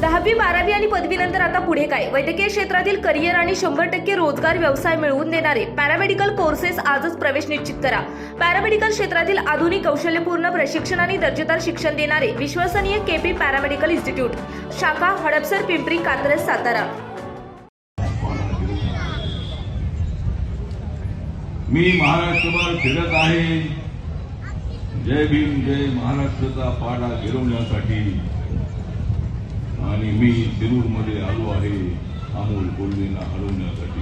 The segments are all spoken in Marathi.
10वी 12वी आणि पदवीनंतर आता पुढे काय? वैद्यकीय क्षेत्रातील करिअर आणि 100% रोजगार व्यवसाय मिळवून देणारे पॅरामेडिकल कोर्सेस आजच प्रवेश निश्चित करा. पॅरामेडिकल क्षेत्रातील आधुनिक कौशल्यपूर्ण प्रशिक्षण आणि दर्जेदार शिक्षण देणारे विश्वसनीय केपी पॅरामेडिकल इन्स्टिट्यूट, शाखा हडपसर, पिंपरी, कात्रज, सातारा. मी महाराष्ट्रभर फिरत आहे. जय भीम जय महाराष्ट्राचा पाडा गिरवण्यासाठी आणि मी शिरूरमध्ये आलो आहे अमोल कोल्हेंना हरवण्यासाठी.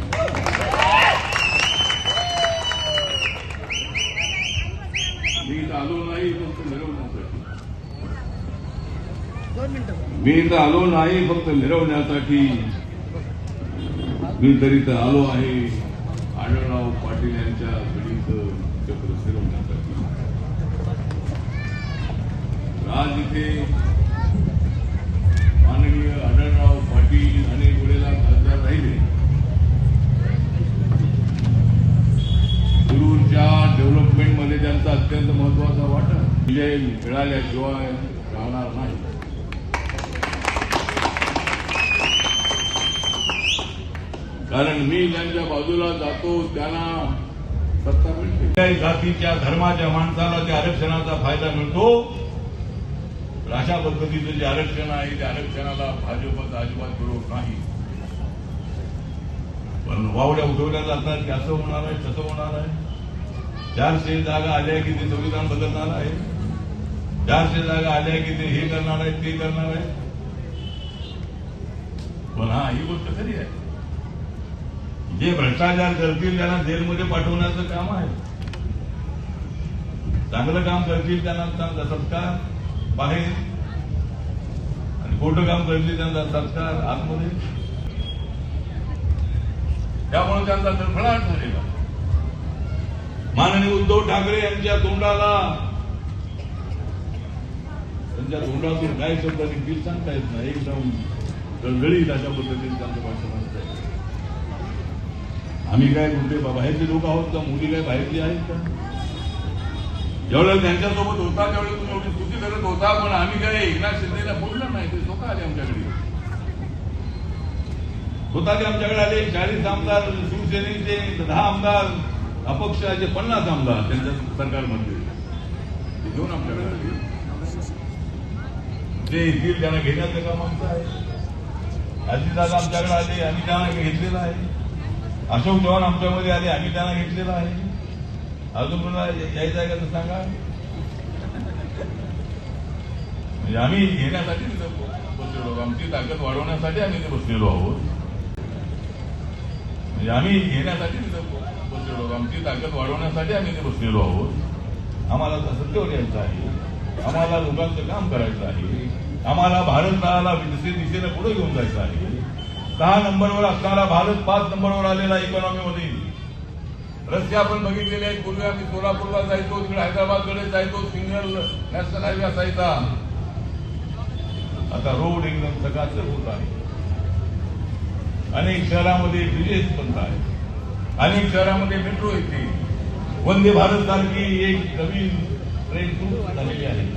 मी इथं आलो नाही फक्त मिरवण्यासाठी. मी इथं आलो नाही फक्त मिरवण्यासाठी. मी तर इथं आलो आहे आढळराव पाटील यांच्या घडीचं चक्र फिरवण्यासाठी. आज इथे माननीय आढळराव पाटील अनेक वेळेला खासदार राहिले. शिरूरच्या डेव्हलपमेंटमध्ये त्यांचा अत्यंत महत्वाचा वाटा विजय मिळाल्याशिवाय राहणार नाही. कारण मी ज्यांच्या बाजूला जातो त्यांना सत्ता मिळते. जातीच्या धर्माच्या माणसाला त्या आरक्षणाचा फायदा मिळतो. अशा पद्धतीचं जे आरक्षण आहे त्या आरक्षणाला भाजपचा अजिबात विरोध नाही. पण वावड्या उठवल्या जातात की असं होणार आहे तसं होणार आहे. 400 जागा आल्या की ते संविधान बदलणार आहे. 400 जागा आल्या की ते हे करणार आहे ते करणार आहे. पण ही गोष्ट खरी आहे. जे भ्रष्टाचार करतील त्यांना जेलमध्ये पाठवण्याचं काम आहे. चांगलं काम करतील त्यांना सत्कार बाहेर आणि खोटं काम करतील त्यांचा सत्कार आतमध्ये. त्यामुळे त्यांचा तडफडाट झालेला. माननीय उद्धव ठाकरे यांच्या तोंडातून काय शब्द निघतील सांगता येत नाही. एकदम गळगळीत अशा पद्धतीने त्यांचं भाषण असत आहे. आम्ही काय कुठे बाहेरचे लोक आहोत का? मुली काय बाहेरची आहेत का? ज्यावेळेला त्यांच्यासोबत होता त्यावेळेला तुम्ही एवढी स्तुती करत होता. पण आम्ही काय एकनाथ शिंदेला बोललं नाही. ते स्वतः आले आमच्याकडे. स्वतः ते आमच्याकडे आले. 40 आमदार शिवसेनेचे, 10 आमदार अपक्षाचे, 50 आमदार त्यांच्या सरकारमध्ये ते घेऊन आमच्याकडे आले. ते येतील त्यांना घेण्याचं काम आमचं आहे. अजितदादा आमच्याकडे आले, आम्ही त्यांना घेतलेलं आहे. अशोक चव्हाण आमच्यामध्ये आले, आम्ही त्यांना घेतलेलं आहे. अजून कोणाला यायचं आहे का तर सांगा. म्हणजे आम्ही घेण्यासाठी बसलेलो आहोत. आमची ताकद वाढवण्यासाठी आम्ही ते बसलेलो आहोत. म्हणजे आम्ही घेण्यासाठी बसलेलो आहोत. आमची ताकद वाढवण्यासाठी आम्ही ते बसलेलो आहोत. आम्हाला सत्तेवर यायचं आहे. आम्हाला लोकांचं काम करायचं आहे. आम्हाला भारताला विकसित दिशेने पुढे घेऊन जायचं आहे. 6 नंबरवर असणारा भारत 5 नंबरवर आलेला इकॉनॉमीमध्ये. रस्ते आपण बघितलेले आहेत. पूर्वी आम्ही सोलापूरला जायचो, तिकडे हैदराबादकडे जायचो, सिंगल नॅशनल हायवे असायचा. आता रोड एकदम चकाचक होत आहे. अनेक शहरामध्ये ब्रिजेस बनत आहे. अनेक शहरामध्ये मेट्रो येते. वंदे भारत सारखी एक नवीन ट्रेन सुरू झालेली आहे.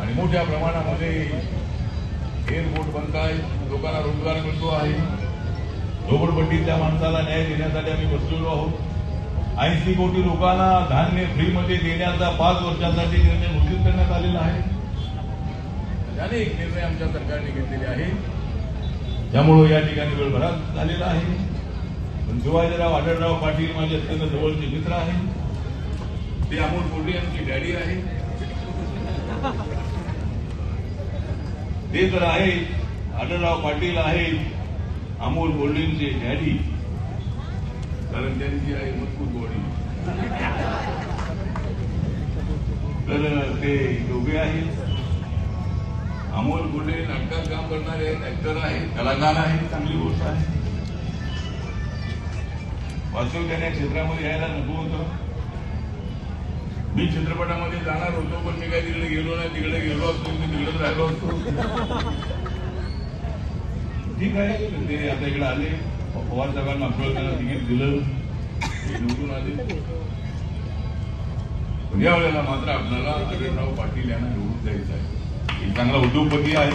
आणि मोठ्या प्रमाणामध्ये एअरपोर्ट बनत आहे. लोकांना रोजगार मिळतो आहे. झोपडपट्टीतल्या माणसाला न्याय देण्यासाठी आम्ही बसलेलो आहोत. 80 कोटी लोकांना धान्य फ्रीमध्ये देण्याचा 5 वर्षांसाठी निर्णय घोषित करण्यात आलेला आहे. अनेक निर्णय आमच्या सरकारने घेतलेले आहेत. त्यामुळे या ठिकाणी वेळभरात झालेला आहे. पण शिवाजीराव आढळराव पाटील माझे अत्यंत जवळचे मित्र आहेत. ते अमोल कोल्हे यांची डॅडी आहे. ते तर आहे आढळराव पाटील आहेत अमोल कोल्हेंचे डॅडी. कारण त्यांची आहे मजबूत बॉडी. तर ते दोघे आहेत. अमोल कोल्हे नाटकात काम करणारे आहेत, ऍक्टर आहेत, कलाकार आहेत. चांगली गोष्ट आहे. वास्तविक त्या क्षेत्रामध्ये यायला नको होतं. मी चित्रपटामध्ये जाणार होतो पण मी काही तिकडे गेलो नाही. तिकडे गेलो असतो मी तिकडेच राहिलो असतो. ठीक आहे. ते आता इकडे आले. पवार साहेबांना मागच्या त्यांना तिकीट दिलं, निवडून आले. या वेळेला मात्र आपल्याला आढळराव पाटील यांना निवडून द्यायचं आहे. एक चांगला उद्योगपती आहे.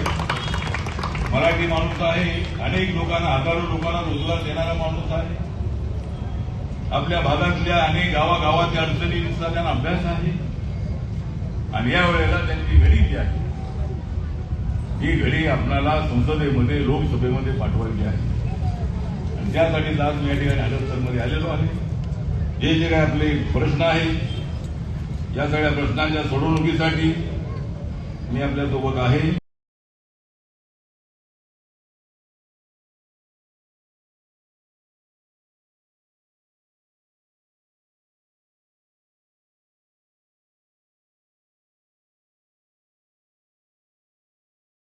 मराठी माणूस आहे, अनेक लोकांना, हजारो लोकांना रोजगार देणारा माणूस आहे. आपल्या भागातल्या अनेक गावागावातल्या अडचणींचा त्यांना अभ्यास आहे. आणि या वेळेला त्यांची घडी जी आहे ही घडी आपल्याला संसदेमध्ये, लोकसभेमध्ये पाठवायची आहे. आणि त्यासाठी आज मी या ठिकाणी हडपसरमध्ये आलेलो आहे. जे जे काही आपले प्रश्न आहेत या सगळ्या प्रश्नांच्या सोडवणुकीसाठी मी आपल्यासोबत आहे.